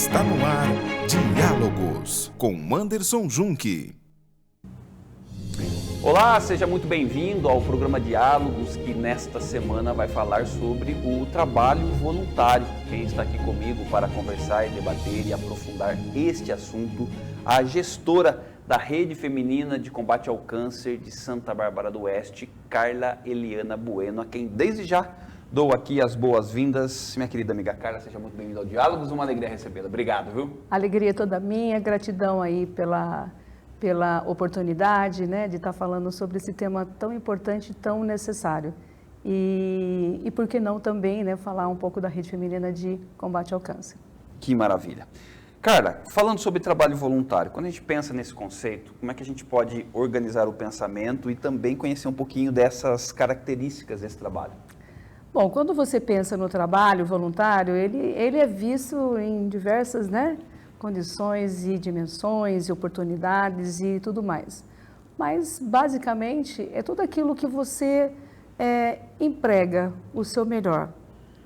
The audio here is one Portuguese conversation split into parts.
Está no ar Diálogos com Anderson Junque. Olá, seja muito bem-vindo ao programa Diálogos, que nesta semana vai falar sobre o trabalho voluntário. Quem está aqui comigo para conversar e debater e aprofundar este assunto, a gestora da Rede Feminina de Combate ao Câncer de Santa Bárbara do Oeste, Carla Eliana Bueno, a quem desde já dou aqui as boas-vindas. Minha querida amiga Carla, seja muito bem-vinda ao Diálogos, uma alegria recebê-la. Obrigado, viu? Alegria toda minha, gratidão aí pela oportunidade, né, de estar falando sobre esse tema tão importante, tão necessário. E por que não também, né, falar um pouco da Rede Feminina de Combate ao Câncer. Que maravilha. Carla, falando sobre trabalho voluntário, quando a gente pensa nesse conceito, como é que a gente pode organizar o pensamento e também conhecer um pouquinho dessas características desse trabalho? Bom, quando você pensa no trabalho voluntário, ele é visto em diversas, né, condições e dimensões e oportunidades e tudo mais. Mas, basicamente, é tudo aquilo que você emprega o seu melhor,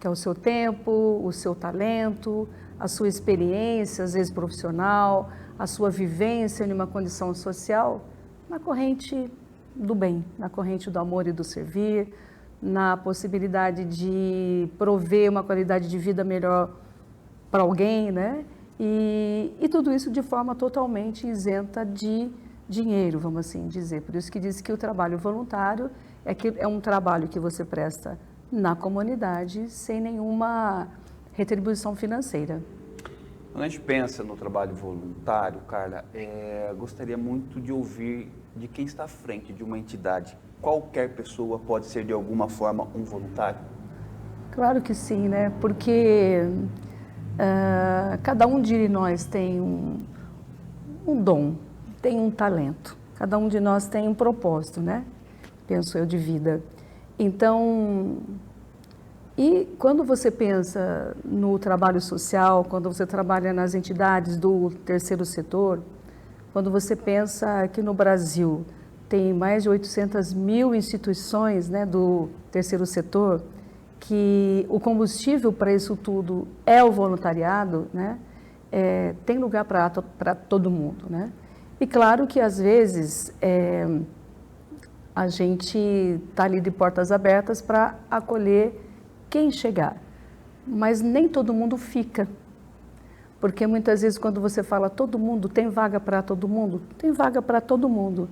que é o seu tempo, o seu talento, a sua experiência, às vezes profissional, a sua vivência em uma condição social, na corrente do bem, na corrente do amor e do servir, na possibilidade de prover uma qualidade de vida melhor para alguém, né? E tudo isso de forma totalmente isenta de dinheiro, vamos assim dizer. Por isso que diz que o trabalho voluntário é um trabalho que você presta na comunidade sem nenhuma retribuição financeira. Quando a gente pensa no trabalho voluntário, Carla, gostaria muito de ouvir de quem está à frente de uma entidade. Qualquer pessoa pode ser de alguma forma um voluntário? Claro que sim, né? Porque cada um de nós tem um dom, tem um talento. Cada um de nós tem um propósito, né? Penso eu, de vida. Então, e quando você pensa no trabalho social, quando você trabalha nas entidades do terceiro setor, quando você pensa que no Brasil tem mais de 800 mil instituições, né, do terceiro setor, que o combustível para isso tudo é o voluntariado, né, tem lugar para todo mundo, né? E claro que às vezes a gente está ali de portas abertas para acolher quem chegar, mas nem todo mundo fica, porque muitas vezes quando você fala todo mundo, tem vaga para todo mundo? Tem vaga para todo mundo,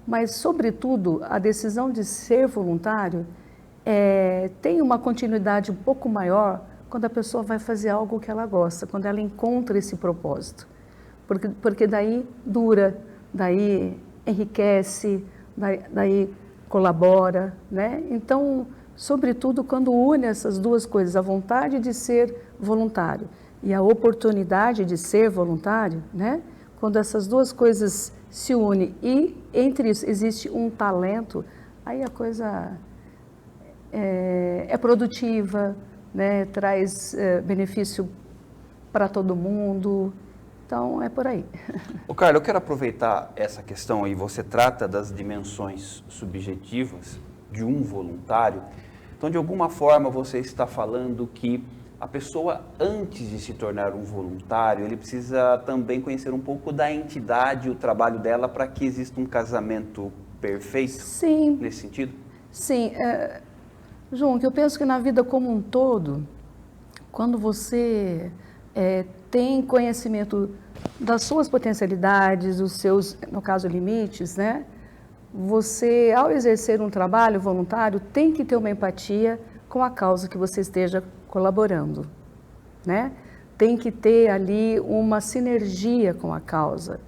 mas sobretudo a decisão de ser voluntário tem uma continuidade um pouco maior quando a pessoa vai fazer algo que ela gosta, quando ela encontra esse propósito, porque daí dura, daí enriquece, daí colabora, né? Então, sobretudo quando une essas duas coisas, a vontade de ser voluntário e a oportunidade de ser voluntário, né? Quando essas duas coisas se unem e entre isso existe um talento, aí a coisa é produtiva, né? Traz benefício para todo mundo. Então, é por aí. Ô, Carla, eu quero aproveitar essa questão aí, você trata das dimensões subjetivas de um voluntário. Então, de alguma forma, você está falando que a pessoa, antes de se tornar um voluntário, ele precisa também conhecer um pouco da entidade, o trabalho dela, para que exista um casamento perfeito? Sim. Nesse sentido? Sim. João, que eu penso que na vida como um todo, quando você tem conhecimento das suas potencialidades, os seus, no caso, limites, né? Você, ao exercer um trabalho voluntário, tem que ter uma empatia com a causa que você esteja colaborando, né? Tem que ter ali uma sinergia com a causa.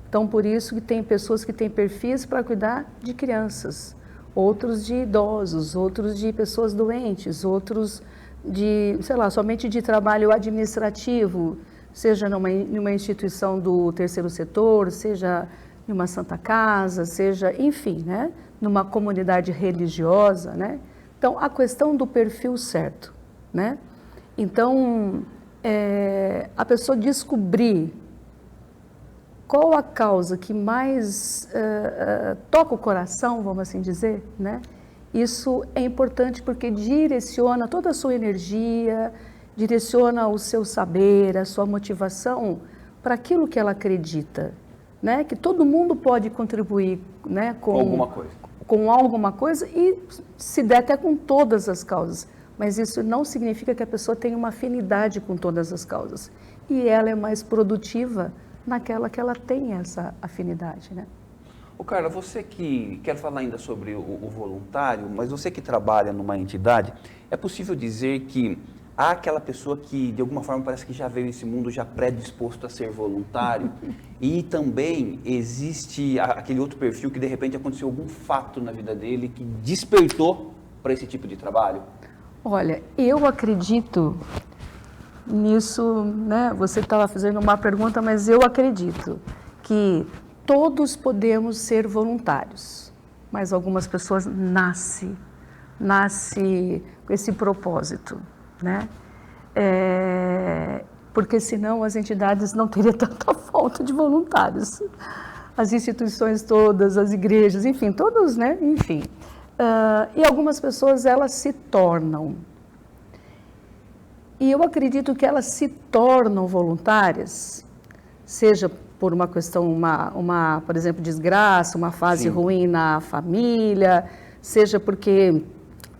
Então, por isso que tem pessoas que têm perfis para cuidar de crianças, outros de idosos, outros de pessoas doentes, outros de, sei lá, somente de trabalho administrativo, seja numa instituição do terceiro setor, seja em uma santa casa, seja, enfim, né, numa comunidade religiosa, né? Então, a questão do perfil certo, né? Então, a pessoa descobrir qual a causa que mais toca o coração, vamos assim dizer, né? Isso é importante porque direciona toda a sua energia, direciona o seu saber, a sua motivação para aquilo que ela acredita, né? Que todo mundo pode contribuir, né? Com alguma coisa. Com alguma coisa e se der até com todas as causas. Mas isso não significa que a pessoa tenha uma afinidade com todas as causas. E ela é mais produtiva naquela que ela tem essa afinidade, né? Ô Carla, você que, quero falar ainda sobre o voluntário, mas você que trabalha numa entidade, é possível dizer que há aquela pessoa que de alguma forma parece que já veio nesse mundo já predisposto a ser voluntário e também existe aquele outro perfil que de repente aconteceu algum fato na vida dele que despertou para esse tipo de trabalho? Olha, eu acredito nisso, né? Você estava fazendo uma pergunta, mas eu acredito que todos podemos ser voluntários, mas algumas pessoas nascem com esse propósito, né? Porque senão as entidades não teriam tanta falta de voluntários. As instituições todas, as igrejas, enfim, todos, né? Enfim. E algumas pessoas, elas se tornam. E eu acredito que elas se tornam voluntárias, seja por uma questão, por exemplo, desgraça, uma fase ruim na família, seja porque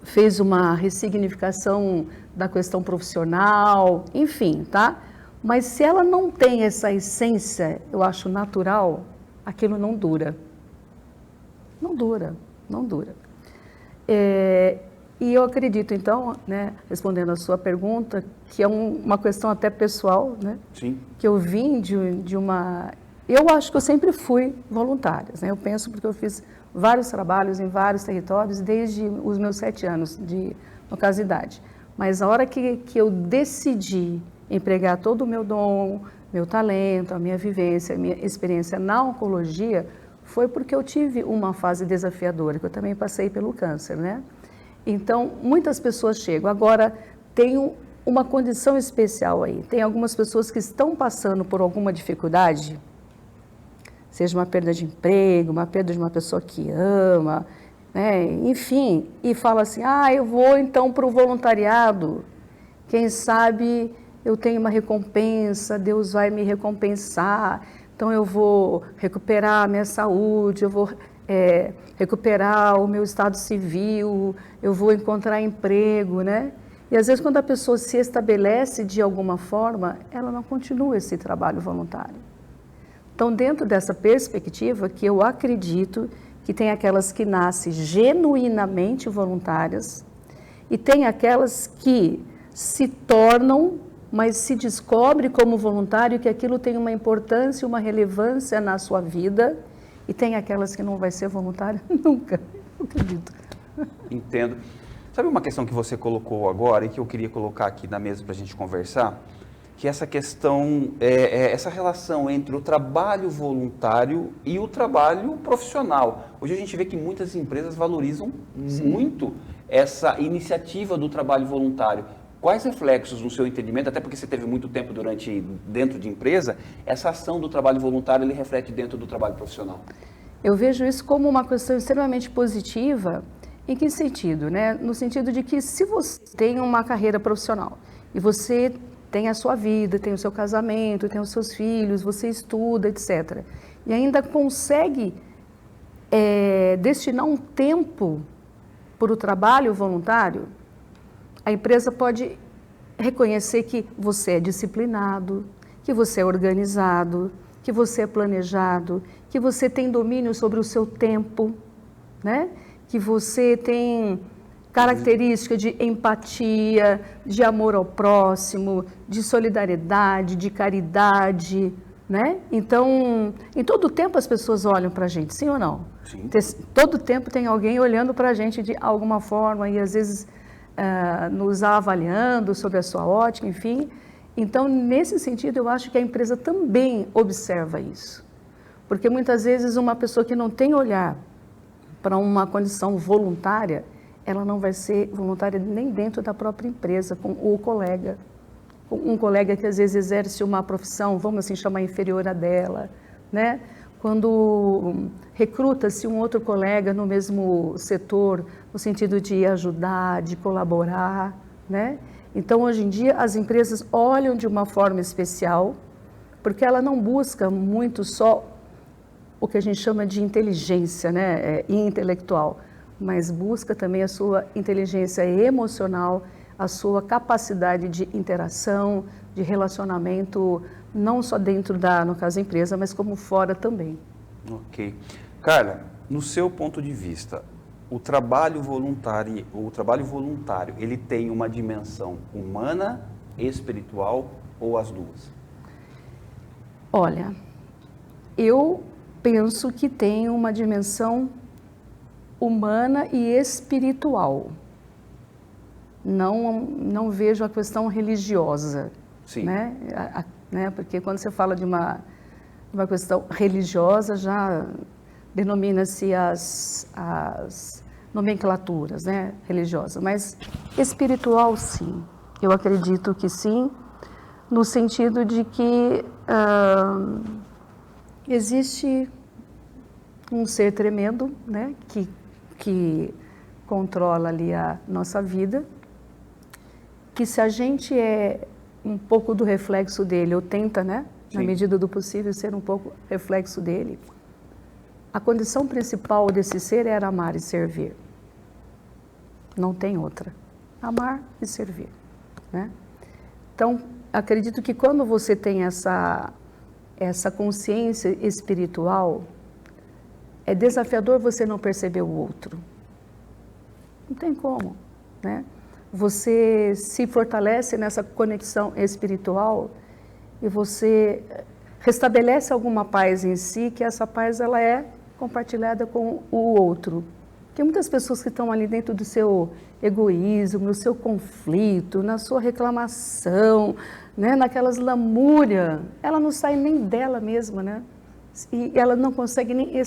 fez uma ressignificação da questão profissional, enfim, tá? Mas se ela não tem essa essência, eu acho natural, aquilo não dura. Não dura, não dura. E eu acredito, então, né, respondendo a sua pergunta, que é uma questão até pessoal, né? Sim. Que eu vim de uma... Eu acho que eu sempre fui voluntária, né? Eu penso porque eu fiz vários trabalhos em vários territórios desde os meus 7 anos de idade. Mas a hora que eu decidi empregar todo o meu dom, meu talento, a minha vivência, a minha experiência na oncologia, foi porque eu tive uma fase desafiadora, que eu também passei pelo câncer, né? Então, muitas pessoas chegam. Agora, tem uma condição especial aí. Tem algumas pessoas que estão passando por alguma dificuldade, seja uma perda de emprego, uma perda de uma pessoa que ama, né? Enfim, e fala assim, eu vou então para o voluntariado, quem sabe eu tenho uma recompensa, Deus vai me recompensar, então eu vou recuperar a minha saúde, eu vou recuperar o meu estado civil, eu vou encontrar emprego, né? E às vezes quando a pessoa se estabelece de alguma forma, ela não continua esse trabalho voluntário. Então, dentro dessa perspectiva, que eu acredito que tem aquelas que nascem genuinamente voluntárias e tem aquelas que se tornam, mas se descobre como voluntário que aquilo tem uma importância, uma relevância na sua vida, e tem aquelas que não vai ser voluntária nunca, eu acredito. Entendo. Sabe uma questão que você colocou agora e que eu queria colocar aqui na mesa para a gente conversar? Que essa questão, essa relação entre o trabalho voluntário e o trabalho profissional. Hoje a gente vê que muitas empresas valorizam muito essa iniciativa do trabalho voluntário. Quais reflexos, no seu entendimento, até porque você teve muito tempo dentro de empresa, essa ação do trabalho voluntário ele reflete dentro do trabalho profissional? Eu vejo isso como uma questão extremamente positiva. Em que sentido, né? No sentido de que se você tem uma carreira profissional e você tem a sua vida, tem o seu casamento, tem os seus filhos, você estuda, etc. E ainda consegue destinar um tempo para o trabalho voluntário, a empresa pode reconhecer que você é disciplinado, que você é organizado, que você é planejado, que você tem domínio sobre o seu tempo, né? Que você tem característica de empatia, de amor ao próximo, de solidariedade, de caridade, né? Então, em todo tempo as pessoas olham para a gente, sim ou não? Sim. Todo tempo tem alguém olhando para a gente de alguma forma e às vezes nos avaliando sobre a sua ótica, enfim. Então, nesse sentido, eu acho que a empresa também observa isso. Porque muitas vezes uma pessoa que não tem olhar para uma condição voluntária, ela não vai ser voluntária nem dentro da própria empresa, com o colega. Um colega que às vezes exerce uma profissão, vamos assim chamar, inferior à dela, né? Quando recruta-se um outro colega no mesmo setor, no sentido de ajudar, de colaborar, né? Então, hoje em dia, as empresas olham de uma forma especial, porque ela não busca muito só o que a gente chama de inteligência, né, intelectual, mas busca também a sua inteligência emocional, a sua capacidade de interação, de relacionamento, não só dentro no caso da empresa, mas como fora também. Ok. Carla, no seu ponto de vista, o trabalho voluntário, ele tem uma dimensão humana, espiritual ou as duas? Olha, eu penso que tem uma dimensão humana e espiritual. Não vejo a questão religiosa. Sim. Né? Porque quando você fala de uma questão religiosa, já denomina-se as nomenclaturas, né, religiosas. Mas espiritual, sim. Eu acredito que sim, no sentido de que existe um ser tremendo, né, que controla ali a nossa vida, que se a gente é um pouco do reflexo dele, ou tenta, né, na medida do possível, ser um pouco reflexo dele, a condição principal desse ser era amar e servir. Não tem outra. Amar e servir, né? Então, acredito que quando você tem essa consciência espiritual, é desafiador você não perceber o outro. Não tem como, né? Você se fortalece nessa conexão espiritual e você restabelece alguma paz em si, que essa paz ela é compartilhada com o outro. Porque muitas pessoas que estão ali dentro do seu egoísmo, no seu conflito, na sua reclamação, né, naquelas lamúrias, ela não sai nem dela mesma, né? E ela não consegue nem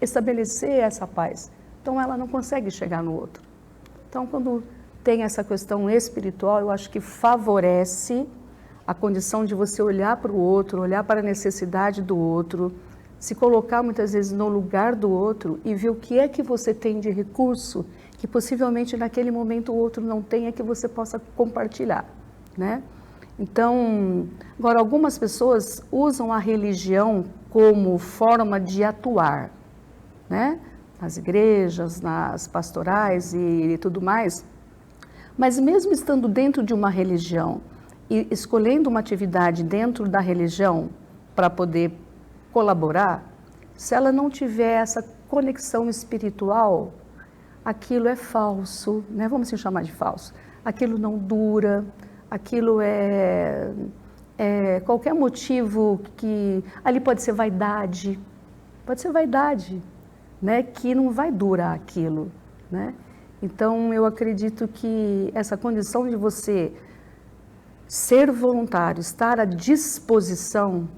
estabelecer essa paz. Então, ela não consegue chegar no outro. Então, quando tem essa questão espiritual, eu acho que favorece a condição de você olhar para o outro, olhar para a necessidade do outro, se colocar muitas vezes no lugar do outro e ver o que é que você tem de recurso que possivelmente naquele momento o outro não tenha, que você possa compartilhar, né? Então, agora algumas pessoas usam a religião como forma de atuar, né? Nas igrejas, nas pastorais e tudo mais, mas mesmo estando dentro de uma religião e escolhendo uma atividade dentro da religião para poder colaborar, se ela não tiver essa conexão espiritual, aquilo é falso, né? Vamos assim chamar de falso. Aquilo não dura, aquilo é qualquer motivo que... Ali pode ser vaidade, né? Que não vai durar aquilo, né? Então, eu acredito que essa condição de você ser voluntário, estar à disposição,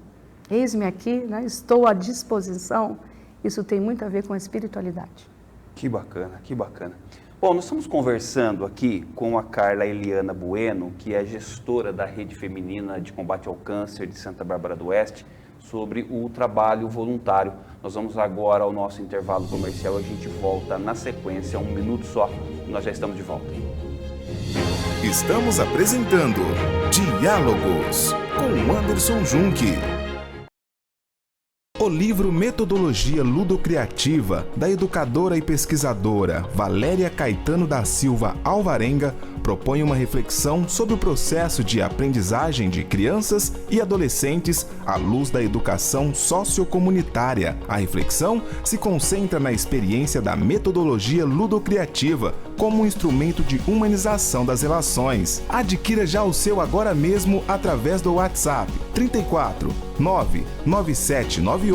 eis-me aqui, né? Estou à disposição, isso tem muito a ver com a espiritualidade. Que bacana, que bacana. Bom, nós estamos conversando aqui com a Carla Eliana Bueno, que é gestora da Rede Feminina de Combate ao Câncer de Santa Bárbara do Oeste, sobre o trabalho voluntário. Nós vamos agora ao nosso intervalo comercial, a gente volta na sequência, 1 minuto só, e nós já estamos de volta. Estamos apresentando Diálogos com Anderson Junque. O livro Metodologia Ludocriativa, da educadora e pesquisadora Valéria Caetano da Silva Alvarenga, propõe uma reflexão sobre o processo de aprendizagem de crianças e adolescentes à luz da educação sociocomunitária. A reflexão se concentra na experiência da metodologia ludocriativa como um instrumento de humanização das relações. Adquira já o seu agora mesmo através do WhatsApp 34 99798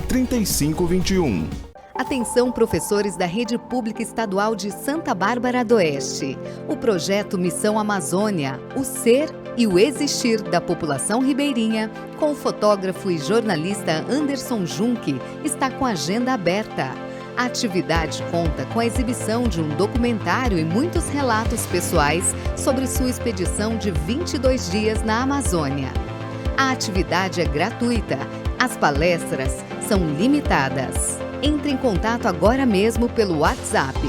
3521. Atenção, professores da Rede Pública Estadual de Santa Bárbara do Oeste. O projeto Missão Amazônia, o ser e o existir da população ribeirinha, com o fotógrafo e jornalista Anderson Junque, está com a agenda aberta. A atividade conta com a exibição de um documentário e muitos relatos pessoais sobre sua expedição de 22 dias na Amazônia. A atividade é gratuita, as palestras são limitadas. Entre em contato agora mesmo pelo WhatsApp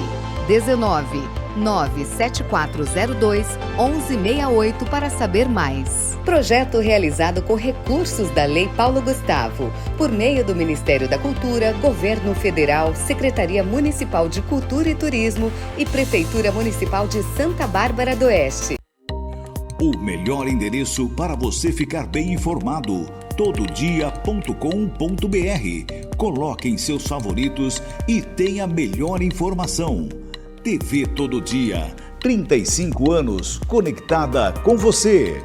19 97402-1168 para saber mais. Projeto realizado com recursos da Lei Paulo Gustavo, por meio do Ministério da Cultura, Governo Federal, Secretaria Municipal de Cultura e Turismo e Prefeitura Municipal de Santa Bárbara do Oeste. O melhor endereço para você ficar bem informado, tododia.com.br. Coloque em seus favoritos e tenha a melhor informação. TV Todo Dia, 35 anos conectada com você.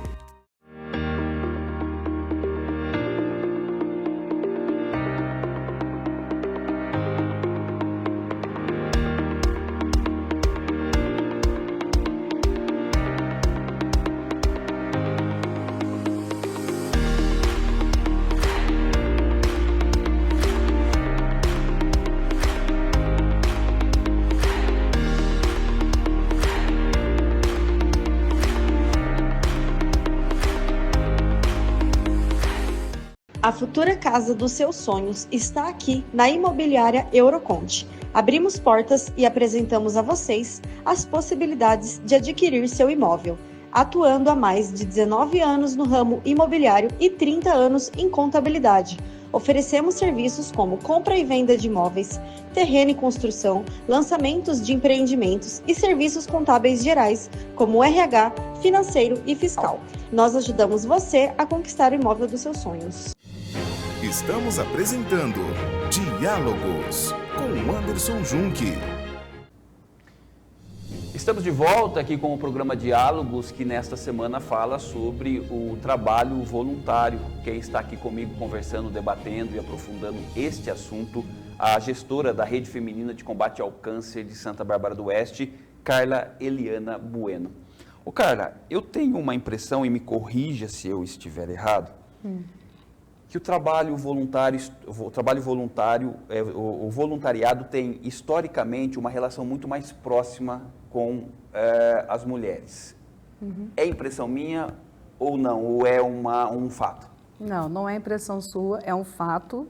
A futura casa dos seus sonhos está aqui na Imobiliária Euroconte. Abrimos portas e apresentamos a vocês as possibilidades de adquirir seu imóvel, atuando há mais de 19 anos no ramo imobiliário e 30 anos em contabilidade. Oferecemos serviços como compra e venda de imóveis, terreno e construção, lançamentos de empreendimentos e serviços contábeis gerais, como RH, financeiro e fiscal. Nós ajudamos você a conquistar o imóvel dos seus sonhos. Estamos apresentando Diálogos com Anderson Junque. Estamos de volta aqui com o programa Diálogos, que nesta semana fala sobre o trabalho voluntário. Quem está aqui comigo conversando, debatendo e aprofundando este assunto, a gestora da Rede Feminina de Combate ao Câncer de Santa Bárbara do Oeste, Carla Eliana Bueno. Ô Carla, eu tenho uma impressão, e me corrija se eu estiver errado, que o voluntariado tem historicamente uma relação muito mais próxima com as mulheres. É impressão minha ou não? Ou é um fato? Não, não é impressão sua, é um fato,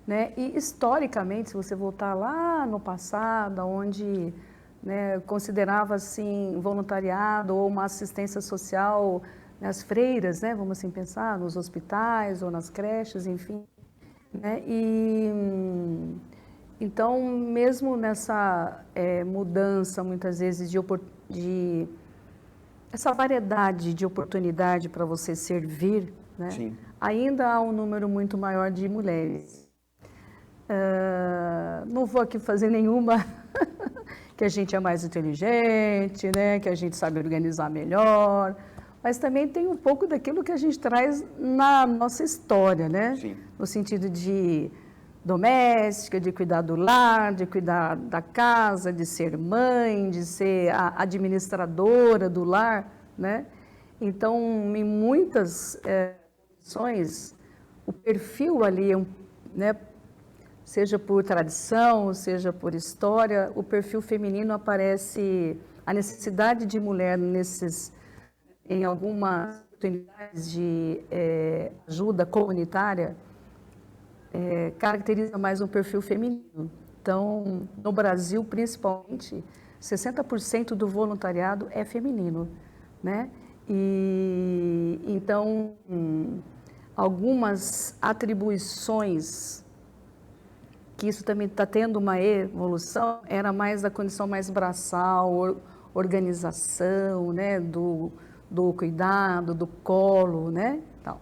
né? E historicamente, se você voltar lá no passado, onde, né, considerava assim voluntariado ou uma assistência social, nas freiras, né, vamos assim pensar, nos hospitais ou nas creches, enfim, né? E então, mesmo nessa mudança, muitas vezes, de essa variedade de oportunidade para você servir, né? Sim. Ainda há um número muito maior de mulheres. Não vou aqui fazer nenhuma que a gente é mais inteligente, né? Que a gente sabe organizar melhor, mas também tem um pouco daquilo que a gente traz na nossa história, né? Sim. No sentido de doméstica, de cuidar do lar, de cuidar da casa, de ser mãe, de ser a administradora do lar, né? Então, em muitas condições, o perfil ali, né, seja por tradição, seja por história, o perfil feminino aparece, a necessidade de mulher em algumas oportunidades de ajuda comunitária, caracteriza mais um perfil feminino. Então, no Brasil, principalmente, 60% do voluntariado é feminino, né? E então, algumas atribuições, que isso também está tendo uma evolução, era mais da condição mais braçal, organização, né? Do cuidado, do colo, né? Tal.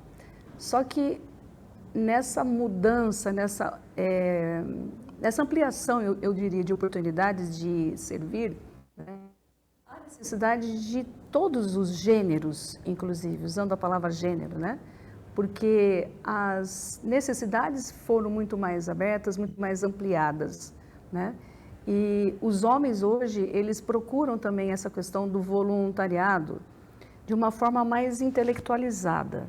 Só que nessa mudança, nessa ampliação, eu diria, de oportunidades de servir, né, há necessidade de todos os gêneros, inclusive, usando a palavra gênero, né? Porque as necessidades foram muito mais abertas, muito mais ampliadas, né? E os homens hoje, eles procuram também essa questão do voluntariado de uma forma mais intelectualizada,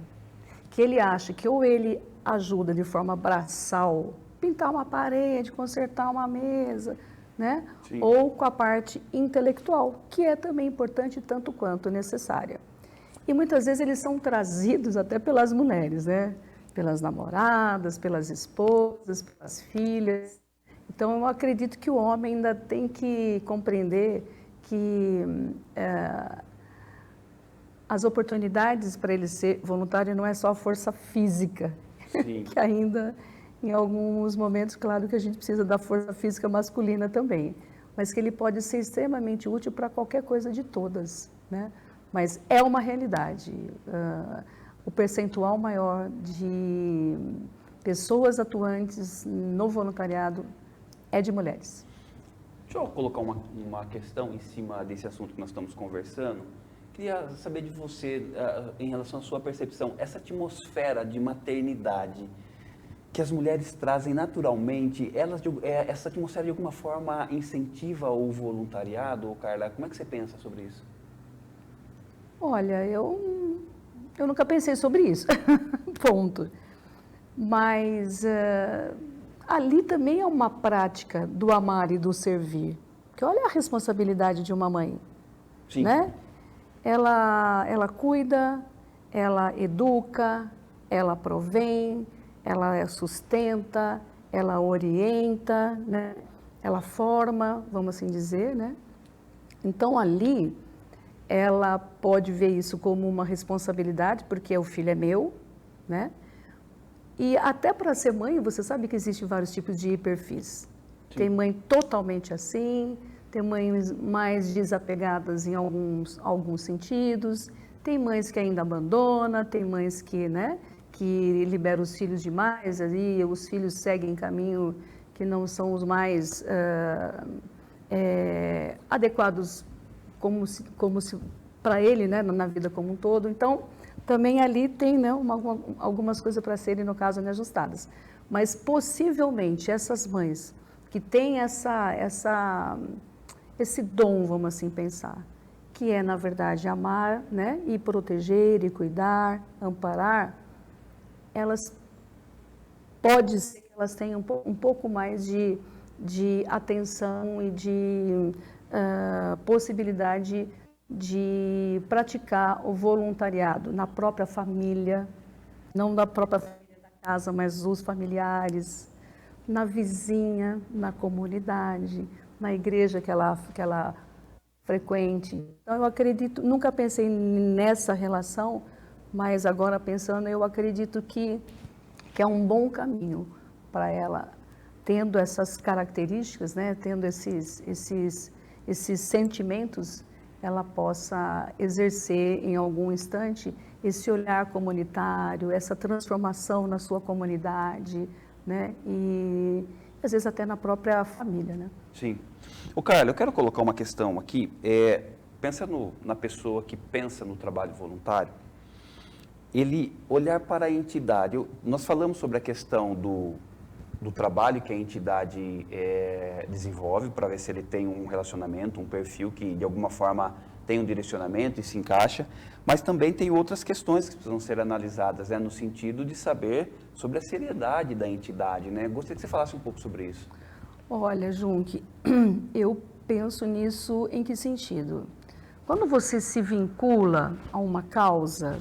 que ele acha que ou ele ajuda de forma braçal, pintar uma parede, consertar uma mesa, né? Sim. Ou com a parte intelectual, que é também importante tanto quanto necessária. E muitas vezes eles são trazidos até pelas mulheres, né? Pelas namoradas, pelas esposas, pelas filhas. Então eu acredito que o homem ainda tem que compreender que as oportunidades para ele ser voluntário não é só a força física, que ainda, em alguns momentos, claro que a gente precisa da força física masculina também, mas que ele pode ser extremamente útil para qualquer coisa de todas, né? Mas é uma realidade. O percentual maior de pessoas atuantes no voluntariado é de mulheres. Deixa eu colocar uma questão em cima desse assunto que nós estamos conversando. Queria saber de você, em relação à sua percepção, essa atmosfera de maternidade que as mulheres trazem naturalmente, essa atmosfera de alguma forma incentiva o voluntariado, Carla? Como é que você pensa sobre isso? Olha, eu nunca pensei sobre isso, ponto. Mas ali também é uma prática do amar e do servir. Porque olha a responsabilidade de uma mãe, Sim. Né? Ela cuida, ela educa, ela provém, ela sustenta, ela orienta, né? Ela forma, vamos assim dizer, né? Então ali ela pode ver isso como uma responsabilidade, porque o filho é meu, né? E até para ser mãe, você sabe que existem vários tipos de perfis. Sim. Tem mãe totalmente assim, tem mães mais desapegadas em alguns sentidos, tem mães que ainda abandonam, tem mães que, né, que liberam os filhos demais, aí os filhos seguem caminho que não são os mais adequados como se para ele, né, na vida como um todo. Então, também ali tem, né, algumas coisas para serem, no caso, ajustadas. Mas, possivelmente, essas mães que têm esse dom, vamos assim pensar, que é, na verdade, amar, né, e proteger, e cuidar, amparar, elas pode ser que elas tenham um pouco mais de atenção e de possibilidade de praticar o voluntariado na própria família, não da própria família da casa, mas os familiares, na vizinha, na comunidade, na igreja que ela frequente. Então, eu acredito, nunca pensei nessa relação, mas agora pensando, eu acredito que é um bom caminho para ela, tendo essas características, né, tendo esses sentimentos, ela possa exercer em algum instante esse olhar comunitário, essa transformação na sua comunidade, né? E às vezes até na própria família, né? Sim. Ô, Carla, eu quero colocar uma questão aqui. Pensa na pessoa que pensa no trabalho voluntário, ele olhar para a entidade. Nós falamos sobre a questão do trabalho que a entidade desenvolve para ver se ele tem um relacionamento, um perfil que de alguma forma tem um direcionamento e se encaixa, mas também tem outras questões que precisam ser analisadas, né, no sentido de saber sobre a seriedade da entidade, né? Gostaria que você falasse um pouco sobre isso. Olha, Junque, eu penso nisso em que sentido? Quando você se vincula a uma causa,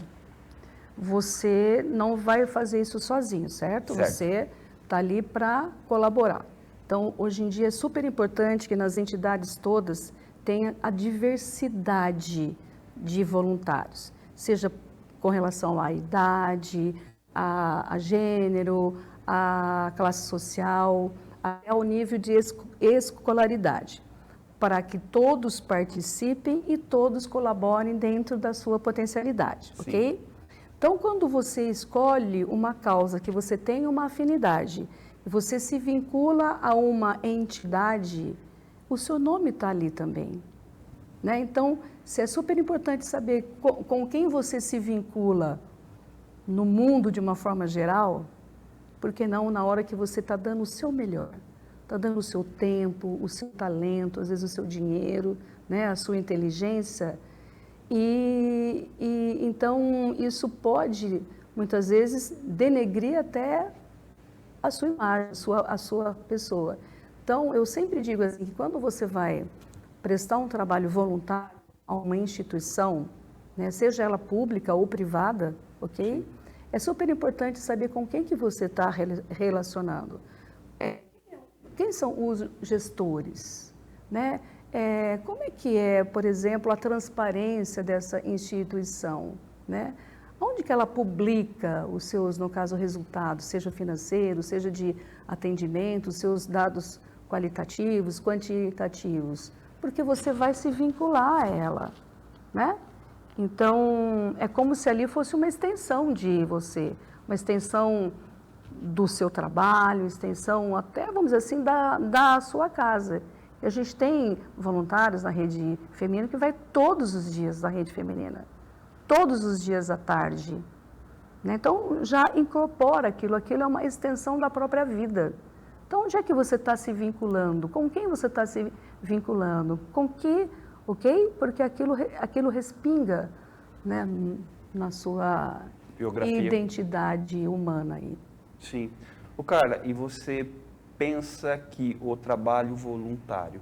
você não vai fazer isso sozinho, certo? Você está ali para colaborar. Então, hoje em dia é super importante que nas entidades todas tenha a diversidade de voluntários, seja com relação à idade, a gênero, a classe social, até ao nível de escolaridade, para que todos participem e todos colaborem dentro da sua potencialidade, Sim. Ok? Então, quando você escolhe uma causa que você tem uma afinidade, você se vincula a uma entidade, o seu nome está ali também, né? Então, é super importante saber com quem você se vincula no mundo de uma forma geral, porque não na hora que você está dando o seu melhor, está dando o seu tempo, o seu talento, às vezes o seu dinheiro, né? A sua inteligência. E então isso pode, muitas vezes, denegrir até a sua imagem, a sua pessoa. Então, eu sempre digo assim, que quando você vai prestar um trabalho voluntário a uma instituição, né, seja ela pública ou privada, ok? É super importante saber com quem que você está relacionando. Quem são os gestores, né? como é que é, por exemplo, a transparência dessa instituição, né? Onde que ela publica os seus, no caso, resultados, seja financeiro, seja de atendimento, os seus dados qualitativos, quantitativos, porque você vai se vincular a ela, né? Então, é como se ali fosse uma extensão de você, uma extensão do seu trabalho, extensão até, vamos dizer assim, da sua casa. E a gente tem voluntários na rede feminina que vai todos os dias da rede feminina, todos os dias à tarde, né? Então, já incorpora aquilo é uma extensão da própria vida. Então, onde é que você está se vinculando? Com quem você está se vinculando? Com que, ok? Porque aquilo respinga, né, na sua biografia, identidade humana aí. Sim. Carla, e você pensa que o trabalho voluntário,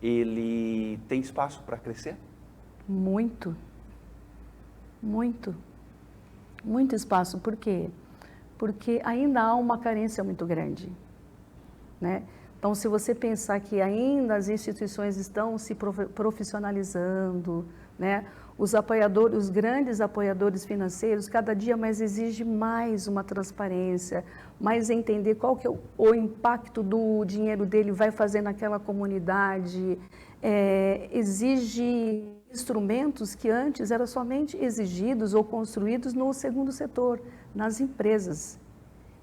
ele tem espaço para crescer? Muito. Muito. Muito espaço. Por quê? Porque ainda há uma carência muito grande, né? Então, se você pensar que ainda as instituições estão se profissionalizando, né? Os apoiadores, os grandes apoiadores financeiros, cada dia mais exige mais uma transparência, mais entender qual que é o impacto do dinheiro dele vai fazer naquela comunidade, exige instrumentos que antes eram somente exigidos ou construídos no segundo setor, nas empresas.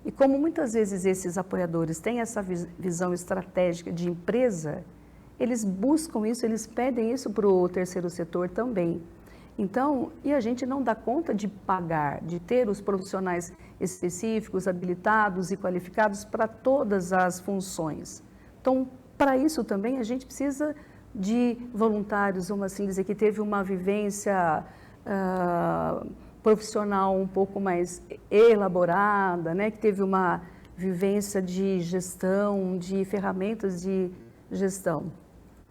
E como muitas vezes esses apoiadores têm essa visão estratégica de empresa, eles buscam isso, eles pedem isso para o terceiro setor também. Então, e a gente não dá conta de pagar, de ter os profissionais específicos, habilitados e qualificados para todas as funções. Então, para isso também a gente precisa de voluntários, vamos assim dizer, que teve uma vivência profissional um pouco mais elaborada, né? Que teve uma vivência de gestão, de ferramentas de gestão.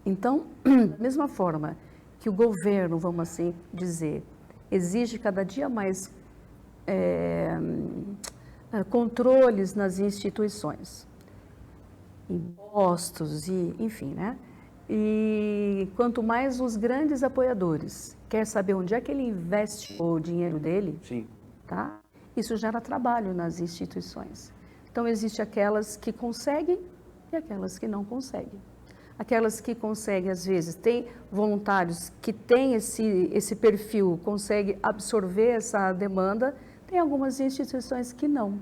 Então, da mesma forma que o governo, vamos assim dizer, exige cada dia mais controles nas instituições, impostos e, enfim, né? E quanto mais os grandes apoiadores querem saber onde é que ele investe o dinheiro dele, sim, tá? Isso gera trabalho nas instituições. Então, existem aquelas que conseguem e aquelas que não conseguem. Aquelas que conseguem, às vezes, tem voluntários que têm esse perfil, conseguem absorver essa demanda, tem algumas instituições que não.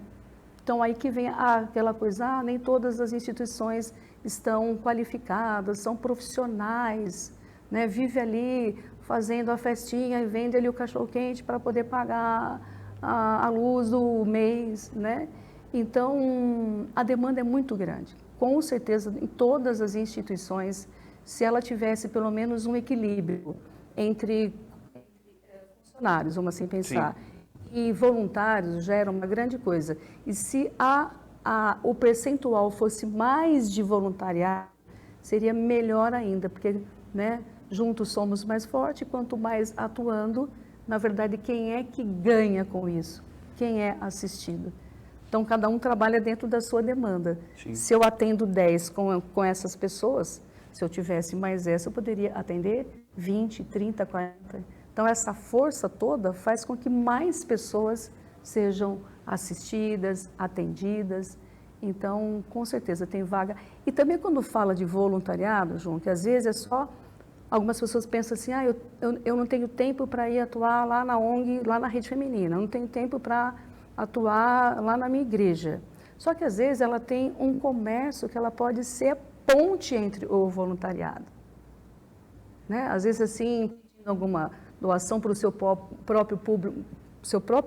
Então, aí que vem aquela coisa, nem todas as instituições estão qualificadas, são profissionais, né? Vive ali fazendo a festinha e vende ali o cachorro-quente para poder pagar a luz do mês, né? Então, a demanda é muito grande. Com certeza, em todas as instituições, se ela tivesse pelo menos um equilíbrio entre funcionários, vamos assim pensar, sim, e voluntários, já era uma grande coisa. E se o percentual fosse mais de voluntariado, seria melhor ainda, porque, né, juntos somos mais fortes, quanto mais atuando, na verdade, quem é que ganha com isso? Quem é assistido? Então, cada um trabalha dentro da sua demanda. Sim. Se eu atendo 10 com essas pessoas, se eu tivesse mais essa, eu poderia atender 20, 30, 40. Então, essa força toda faz com que mais pessoas sejam assistidas, atendidas. Então, com certeza, tem vaga. E também quando fala de voluntariado, João, que às vezes é só... Algumas pessoas pensam assim, eu não tenho tempo para ir atuar lá na ONG, lá na rede feminina, eu não tenho tempo para atuar lá na minha igreja. Só que às vezes ela tem um comércio que ela pode ser ponte entre o voluntariado, né? Às vezes assim, alguma doação para o seu próprio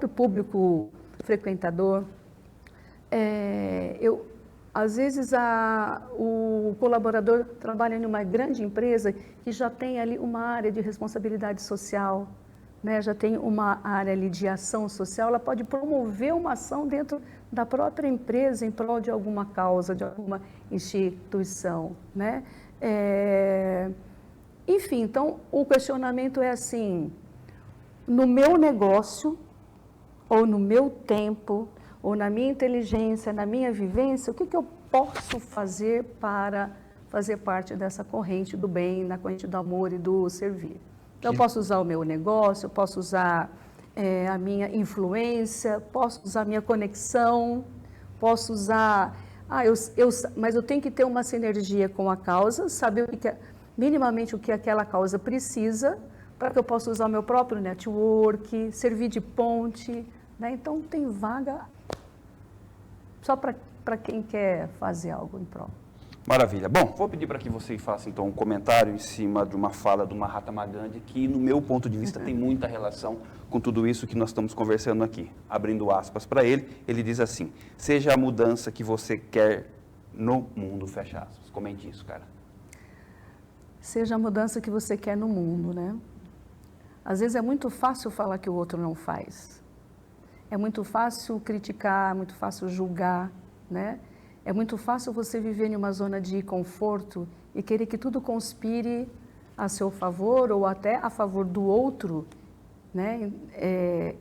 público frequentador. Às vezes o colaborador trabalha em uma grande empresa que já tem ali uma área de responsabilidade social, né? Já tem uma área ali de ação social, ela pode promover uma ação dentro da própria empresa em prol de alguma causa, de alguma instituição, né? Enfim, então o questionamento é assim, no meu negócio, ou no meu tempo, ou na minha inteligência, na minha vivência, o que eu posso fazer para fazer parte dessa corrente do bem, na corrente do amor e do servir. Então, eu posso usar o meu negócio, eu posso usar a minha influência, posso usar a minha conexão, posso usar... mas eu tenho que ter uma sinergia com a causa, saber minimamente o que aquela causa precisa, para que eu possa usar o meu próprio network, servir de ponte, né? Então, tem vaga só para quem quer fazer algo em prol. Maravilha. Bom, vou pedir para que você faça então um comentário em cima de uma fala do Mahatma Gandhi, que no meu ponto de vista tem muita relação com tudo isso que nós estamos conversando aqui. Abrindo aspas para ele, ele diz assim: seja a mudança que você quer no mundo, fecha aspas. Comente isso, cara. Seja a mudança que você quer no mundo, né? Às vezes é muito fácil falar que o outro não faz. É muito fácil criticar, é muito fácil julgar, né? É muito fácil você viver em uma zona de conforto e querer que tudo conspire a seu favor ou até a favor do outro, né?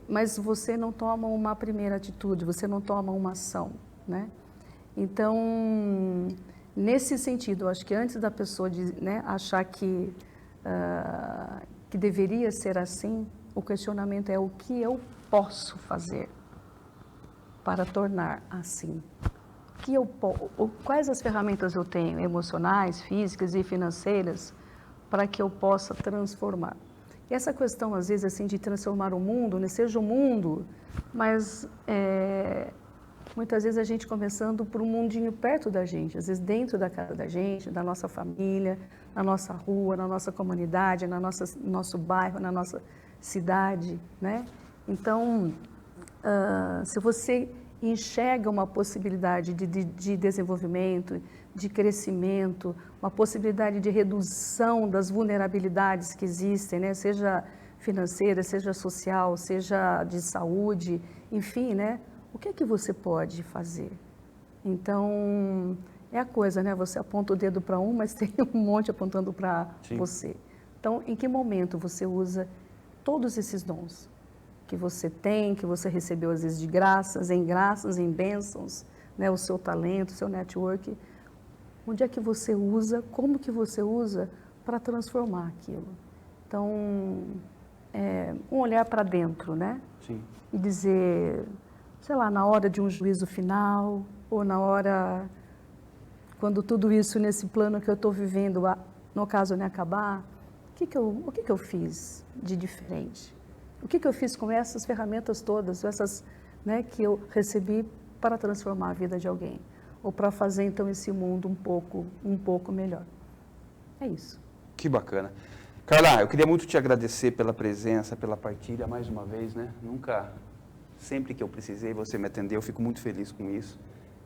Mas você não toma uma primeira atitude, você não toma uma ação, né? Então, nesse sentido, eu acho que antes da pessoa achar que deveria ser assim, o questionamento é o que eu posso fazer para tornar assim. Quais as ferramentas eu tenho, emocionais, físicas e financeiras, para que eu possa transformar. E essa questão, às vezes, assim, de transformar o mundo, né, seja o mundo, mas muitas vezes a gente começando por um mundinho perto da gente, às vezes dentro da casa da gente, da nossa família, na nossa rua, na nossa comunidade, no nosso bairro, na nossa cidade, né? Então, se você enxerga uma possibilidade de desenvolvimento, de crescimento, uma possibilidade de redução das vulnerabilidades que existem, né? Seja financeira, seja social, seja de saúde, enfim, né? O que é que você pode fazer? Então, é a coisa, né? Você aponta o dedo para um, mas tem um monte apontando para você. Então, em que momento você usa todos esses dons que você tem, que você recebeu às vezes de graças, em bênçãos, né? O seu talento, o seu network, onde é que você usa, como que você usa para transformar aquilo? Então, um olhar para dentro, né? Sim. E dizer, sei lá, na hora de um juízo final, ou na hora, quando tudo isso nesse plano que eu estou vivendo, no caso, acabar, o que eu fiz de diferente? O que eu fiz com essas ferramentas todas, essas, né, que eu recebi para transformar a vida de alguém? Ou para fazer, então, esse mundo um pouco melhor? É isso. Que bacana. Carla, eu queria muito te agradecer pela presença, pela partilha, mais uma vez, né? Sempre que eu precisei, você me atendeu, eu fico muito feliz com isso.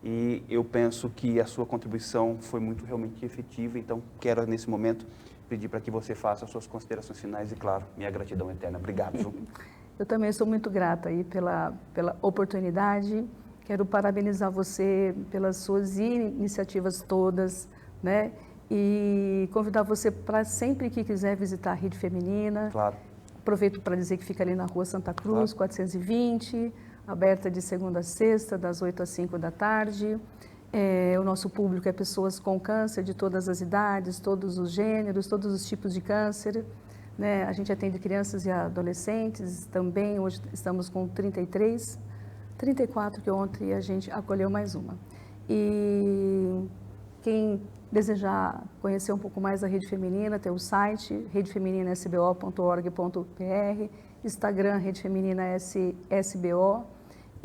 E eu penso que a sua contribuição foi muito realmente efetiva, então quero, nesse momento, pedir para que você faça as suas considerações finais e, claro, minha gratidão eterna. Obrigado, viu? Eu também sou muito grata aí pela oportunidade. Quero parabenizar você pelas suas iniciativas todas, né? E convidar você para sempre que quiser visitar a Rede Feminina. Claro. Aproveito para dizer que fica ali na Rua Santa Cruz, claro, 420, aberta de segunda a sexta, das 8 às 5 da tarde. O nosso público é pessoas com câncer de todas as idades, todos os gêneros, todos os tipos de câncer, né? A gente atende crianças e adolescentes também. Hoje estamos com 34, que ontem a gente acolheu mais uma. E quem desejar conhecer um pouco mais da Rede Feminina, tem o site redefeminina.sbo.org.br, Instagram Rede Feminina SBO.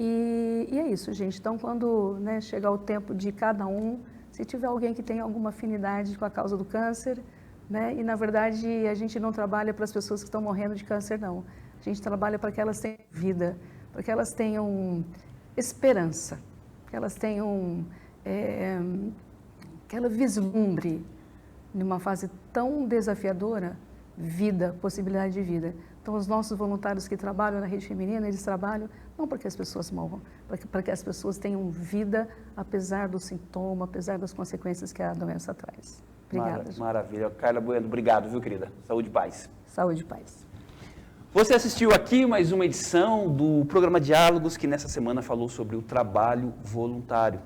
E é isso, gente. Então, quando, né, chegar o tempo de cada um, se tiver alguém que tem alguma afinidade com a causa do câncer, né, e na verdade a gente não trabalha para as pessoas que estão morrendo de câncer, não. A gente trabalha para que elas tenham vida, para que elas tenham esperança, que elas tenham aquela vislumbre numa fase tão desafiadora, vida, possibilidade de vida. Então, os nossos voluntários que trabalham na Rede Feminina, eles trabalham não para que as pessoas morram, para que as pessoas tenham vida, apesar do sintoma, apesar das consequências que a doença traz. Obrigada. Maravilha. Carla Bueno, obrigado, viu, querida? Saúde e paz. Saúde e paz. Você assistiu aqui mais uma edição do programa Diálogos, que nessa semana falou sobre o trabalho voluntário.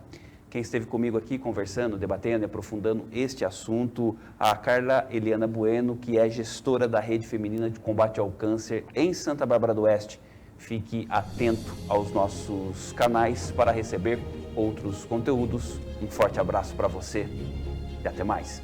Quem esteve comigo aqui conversando, debatendo e aprofundando este assunto, a Carla Eliana Bueno, que é gestora da Rede Feminina de Combate ao Câncer em Santa Bárbara do Oeste. Fique atento aos nossos canais para receber outros conteúdos. Um forte abraço para você e até mais.